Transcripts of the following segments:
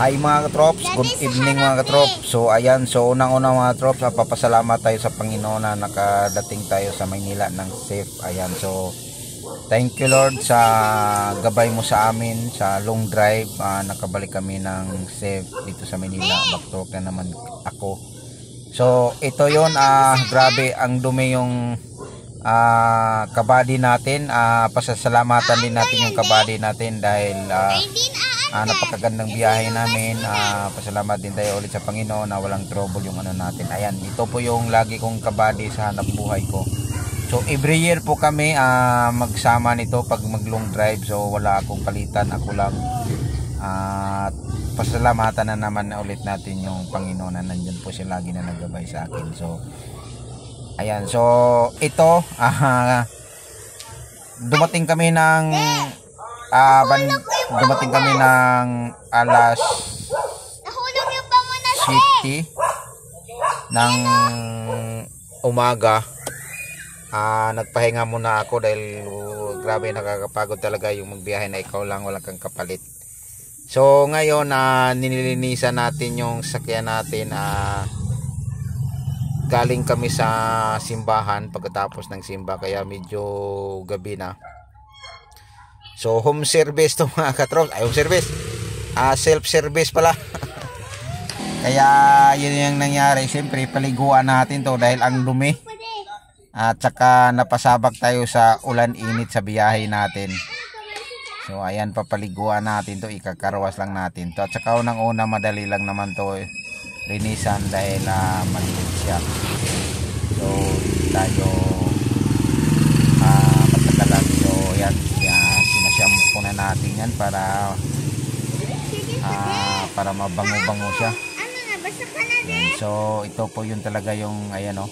Hi mga katrops, good evening mga katrops. So ayan, so unang-una mga katrops, papasalamat tayo sa Panginoon na nakadating tayo sa Maynila ng safe. Ayan, so thank you Lord sa gabay mo sa amin sa long drive. Nakabalik kami ng safe dito sa Maynila. Back to work na naman ako. So ito yon, grabe ang dumi yung kabady natin. Pasasalamatan din natin yung kabady natin dahil napakagandang biyahe namin. Pasalamat din tayo ulit sa Panginoon na walang trouble yung ano natin. Ayan, ito po yung lagi kong kabady sa hanap buhay ko. So every year po kami magsama nito pag mag long drive. So wala akong palitan, ako lang. At pasalamatan na naman ulit natin yung Panginoon na nandyan po siya lagi na naggabay sa akin. So ayan, so ito dumating kami ng alas 7 ng umaga. Nagpahinga muna ako dahil grabe nakakapagod talaga yung magbiyahe na ikaw lang, walang kang kapalit. So ngayon nililinisan natin yung sakyan natin. Galing kami sa simbahan pagkatapos ng simba kaya medyo gabi na. So home service to mga katrops. Home service. Self service pala. Kaya yun yung nangyari. Siyempre paliguan natin to dahil ang dumi. At saka napasabak tayo sa ulan init sa biyahe natin. So ayan, papaliguan natin to. Ikakarwas lang natin to. At saka unang-una madali lang naman to linisan dahil maliit siya. So tayo matagalan. So ayan, sinashampoo na natin yan para mabango-bango siya. Ayan, so ito po yun talaga yung ayan o.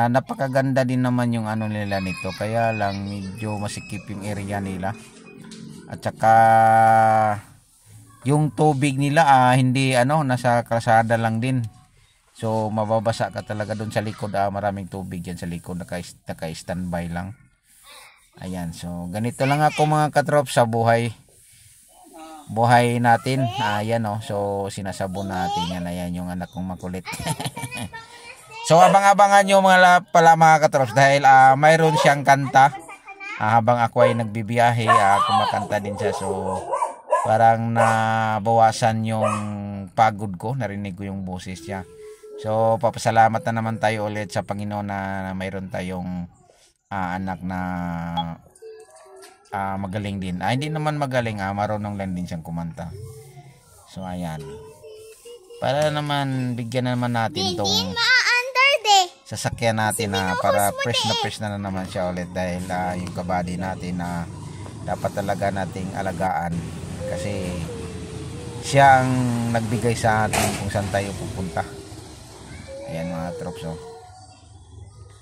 Napakaganda din naman yung ano nila nito, kaya lang medyo masikip yung area nila. At saka yung tubig nila hindi nasa kalsada lang din. So mababasa ka talaga doon sa likod. Maraming tubig yan sa likod, naka-standby lang. Ayan, so ganito lang ako mga katrop sa buhay natin. Ayan so sinasabon natin yan. Ayan yung anak kong makulit. So abang-abangan nyo mga katrops dahil mayroon siyang kanta. Habang ako ay nagbibiyahe, kumakanta din siya. So parang nabawasan yung pagod ko, narinig ko yung boses niya. So papasalamat na naman tayo ulit sa Panginoon na mayroon tayong anak na magaling din. Hindi naman magaling, marunong lang din siyang kumanta. So ayan, para naman bigyan naman natin tong sasakyan natin para fresh na naman siya ulit dahil yung kabady natin dapat talaga nating alagaan kasi siya ang nagbigay sa atin kung saan tayo pupunta. Ayan mga trops.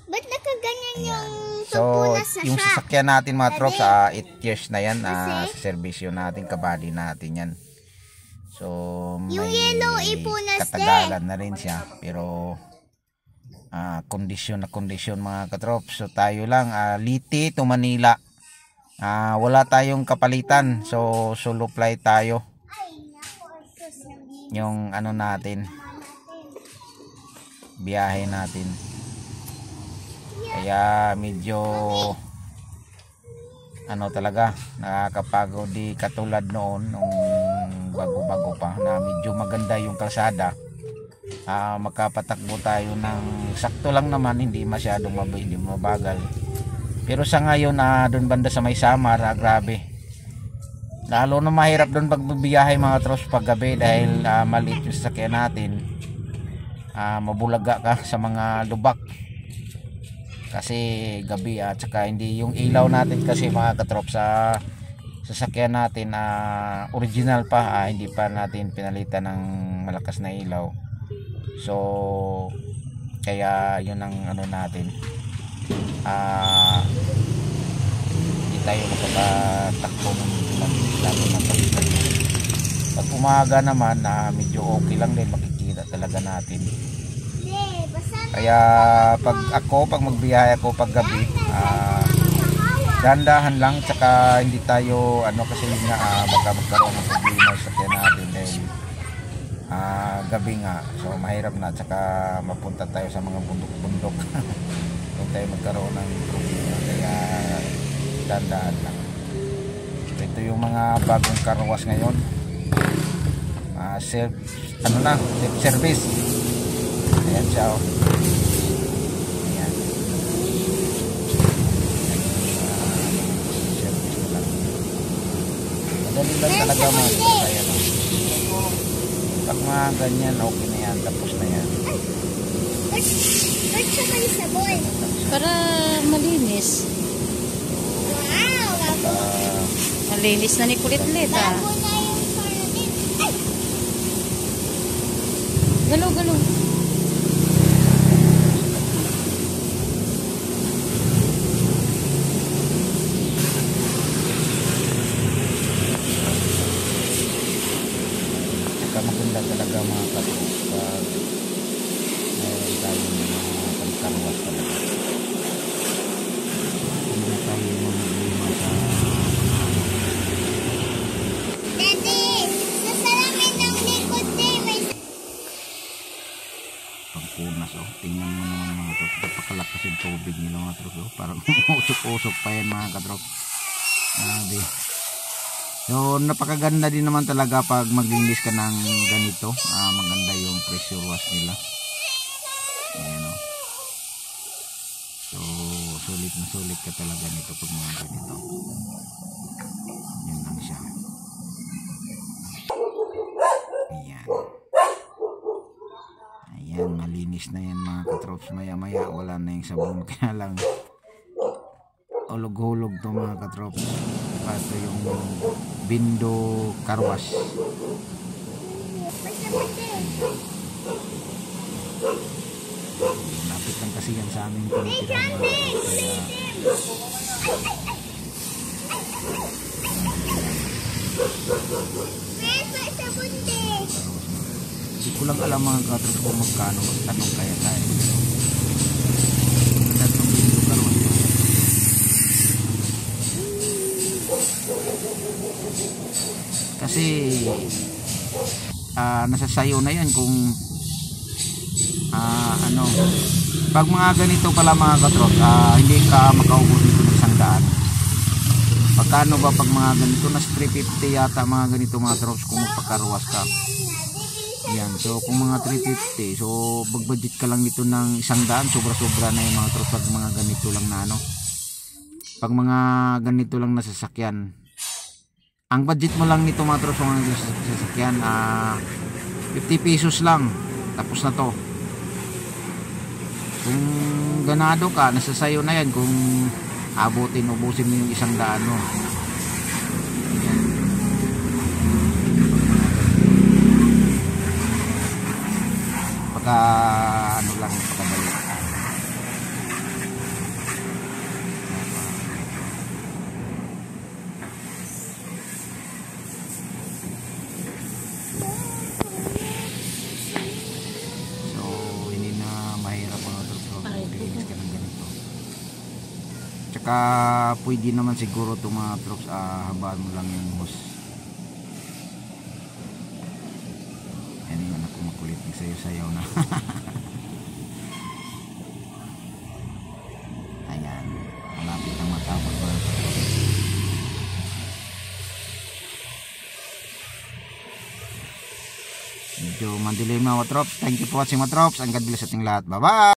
Ba't nakaganyan yung so yung sasakyan natin mga trops 8 years na yan sa servisyo natin, kabady natin yan. So may katagalan na rin siya pero kondisyon mga katrops. So tayo lang Liti to Manila, wala tayong kapalitan. So solo flight tayo yung natin, biyahe natin. Kaya medyo talaga nakakapagod, di katulad noon nung bago-bago pa na medyo maganda yung kalsada. Makapatakbo tayo ng sakto lang naman, hindi masyadong hindi mabagal. Pero sa ngayon doon banda sa May Samar, grabe, lalo na mahirap doon pag biyahe mga trops pag gabi dahil maliit yung sasakyan natin. Mabulaga ka sa mga lubak kasi gabi at saka hindi yung ilaw natin kasi mga katrops sa sasakyan natin original pa, hindi pa natin pinalitan ng malakas na ilaw. So kaya yun ang natin, hindi tayo makapatakbo ng lalo ng pagkakita. Pag umaga naman medyo okay lang din, makikita talaga natin. Kaya pag magbiyahe ako pag gabi, Dahan-dahan lang, tsaka hindi tayo kasi yun nga baka magkaroon ng problema sa sakyan natin dahil gabi nga, so mahirap na, tsaka mapunta tayo sa mga bundok-bundok kung tayo magkaroon ng problema, kaya dahan-dahan lang. So, ito yung mga bagong karwas ngayon, self service. Ayan siya, oh. Ayan. Service na lang. Madali lang talaga mga kaya lang. Pag mga ganyan, okay na yan, tapos na yan. Ba't siya may sabon? Para malinis. Wow! Malinis na ni kulit-lit Bago na yung parating. Ay! Galo. Saka maganda talaga mga kapos pag meron tayong mga pangkarwas talaga. Hindi na tayo mamulima sa Daddy! Sa salamin ng likod din. May pagpunas. Oh. Tingnan mo naman mga katrop. Napakalakas yung tubig nila mga katrop. Oh. Parang usok-usok pa yan mga katrop. Grabe. So napakaganda din naman talaga pag maglinis ka ng ganito. Maganda yung pressure wash nila. Ayan, oh. So sulit na sulit ka talaga nito pag mga ganito. Yan lang siya. Ayan. Ayan, malinis na yan mga katrops. Maya maya wala na yung sabon. Kaya lang hulog-hulog to mga katrops. Ito yung Bindo Carwash. Napit lang kasi yan sa aming tinitirahan mga katrops. may sabon din. Hindi ko lang alam mga katrops kung magkano. Magtanong kaya tayo. Tatong Bindo Carwash. Kasi nasa sayo na yan kung pag mga ganito pala mga katrop, hindi ka makaubos nito ng 100. Pagkano ba pag mga ganito? Nas 350 yata mga ganito mga trops kung magpakarwas ka. Yan, so kung mga 350, so budget ka lang nito ng 100, sobra-sobra na yung mga trops pag mga ganito lang na pag mga ganito lang na sasakyan. Ang budget mo lang nito mga trops mga sasakyan 50 pesos lang, tapos na to. Kung ganado ka, nasa sayo na yan kung ubusin mo yung 100 mo. Pagka lang pagkadali. Tsaka pwede naman siguro itong mga trops habaan mo lang yung hose. Yan yung anak ko makulit, nagsayaw-sayaw na. Ayan, malapit na matapos mga trops. Medyo mandilim mga trops. Thank you for watching mga trops, and God bless ating lahat. Bye bye.